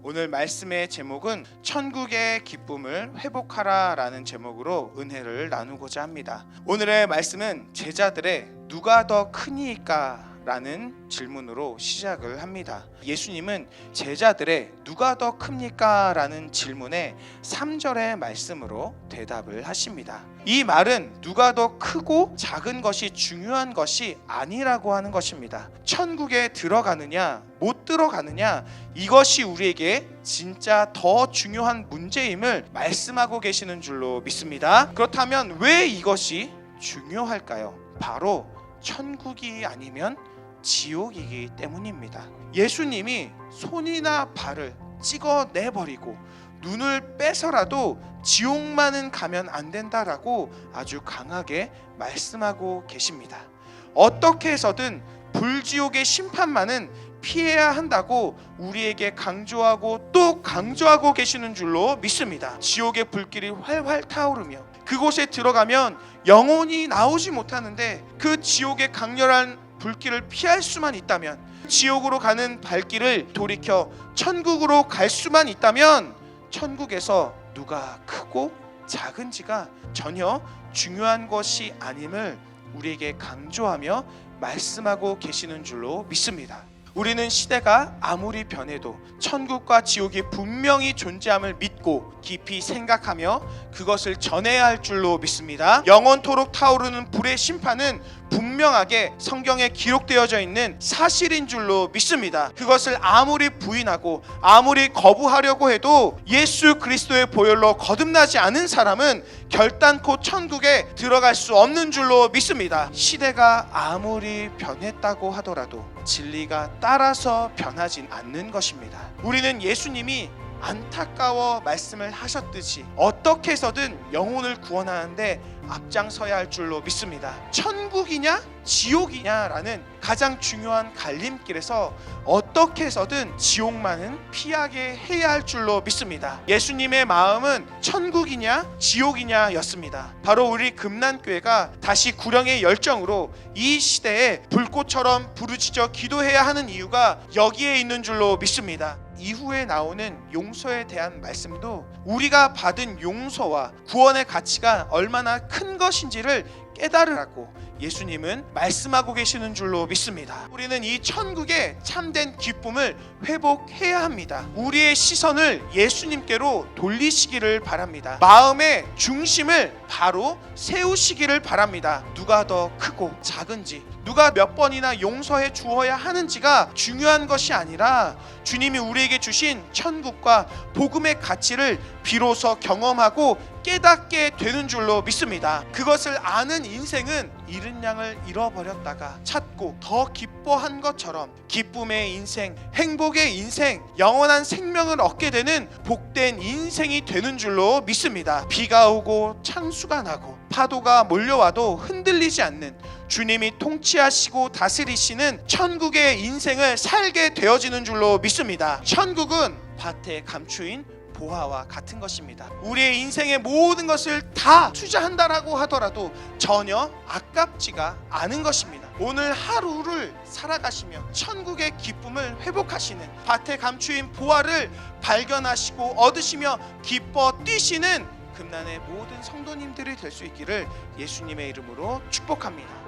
오늘 말씀의 제목은 천국의 기쁨을 회복하라 라는 제목으로 은혜를 나누고자 합니다. 오늘의 말씀은 제자들의 누가 더 크니까? 라는 질문으로 시작을 합니다. 예수님은 제자들의 누가 더 큽니까? 라는 질문에 3절의 말씀으로 대답을 하십니다. 이 말은 누가 더 크고 작은 것이 중요한 것이 아니라고 하는 것입니다. 천국에 들어가느냐 못 들어가느냐, 이것이 우리에게 진짜 더 중요한 문제임을 말씀하고 계시는 줄로 믿습니다. 그렇다면 왜 이것이 중요할까요? 바로 천국이 아니면 지옥이기 때문입니다. 예수님이 손이나 발을 찍어내버리고 눈을 빼서라도 지옥만은 가면 안 된다라고 아주 강하게 말씀하고 계십니다. 어떻게 해서든 불지옥의 심판만은 피해야 한다고 우리에게 강조하고 또 강조하고 계시는 줄로 믿습니다. 지옥의 불길이 활활 타오르며 그곳에 들어가면 영원히 나오지 못하는데, 그 지옥의 강렬한 불길을 피할 수만 있다면, 지옥으로 가는 발길을 돌이켜 천국으로 갈 수만 있다면, 천국에서 누가 크고 작은지가 전혀 중요한 것이 아님을 우리에게 강조하며 말씀하고 계시는 줄로 믿습니다. 우리는 시대가 아무리 변해도 천국과 지옥이 분명히 존재함을 믿고 깊이 생각하며 그것을 전해야 할 줄로 믿습니다. 영원토록 타오르는 불의 심판은 분명하게 성경에 기록되어져 있는 사실인 줄로 믿습니다. 그것을 아무리 부인하고 아무리 거부하려고 해도 예수 그리스도의 보혈로 거듭나지 않은 사람은 결단코 천국에 들어갈 수 없는 줄로 믿습니다. 시대가 아무리 변했다고 하더라도 진리가 따라서 변하진 않는 것입니다. 우리는 예수님이 안타까워 말씀을 하셨듯이 어떻게 해서든 영혼을 구원하는데 앞장서야 할 줄로 믿습니다. 천국이냐 지옥이냐라는 가장 중요한 갈림길에서 어떻게 해서든 지옥만은 피하게 해야 할 줄로 믿습니다. 예수님의 마음은 천국이냐 지옥이냐 였습니다. 바로 우리 금난교회가 다시 구령의 열정으로 이 시대에 불꽃처럼 부르짖어 기도해야 하는 이유가 여기에 있는 줄로 믿습니다. 이후에 나오는 용서에 대한 말씀도 우리가 받은 용서와 구원의 가치가 얼마나 큰 것인지를 깨달으라고 예수님은 말씀하고 계시는 줄로 믿습니다. 우리는 이 천국의 참된 기쁨을 회복해야 합니다. 우리의 시선을 예수님께로 돌리시기를 바랍니다. 마음의 중심을 바로 세우시기를 바랍니다. 누가 더 크고 작은지, 누가 몇 번이나 용서해 주어야 하는지가 중요한 것이 아니라 주님이 우리에게 주신 천국과 복음의 가치를 비로소 경험하고 깨닫게 되는 줄로 믿습니다. 그것을 아는 인생은 잃은 양을 잃어버렸다가 찾고 더 기뻐한 것처럼 기쁨의 인생, 행복의 인생, 영원한 생명을 얻게 되는 복된 인생이 되는 줄로 믿습니다. 비가 오고 창수가 나고 파도가 몰려와도 흔들리지 않는 주님이 통치하시고 다스리시는 천국의 인생을 살게 되어지는 줄로 믿습니다. 천국은 밭에 감추인 보화와 같은 것입니다. 우리의 인생의 모든 것을 다 투자한다라고 하더라도 전혀 아깝지가 않은 것입니다. 오늘 하루를 살아가시며 천국의 기쁨을 회복하시는, 밭에 감추인 보화를 발견하시고 얻으시며 기뻐 뛰시는 금난의 모든 성도님들이 될 수 있기를 예수님의 이름으로 축복합니다.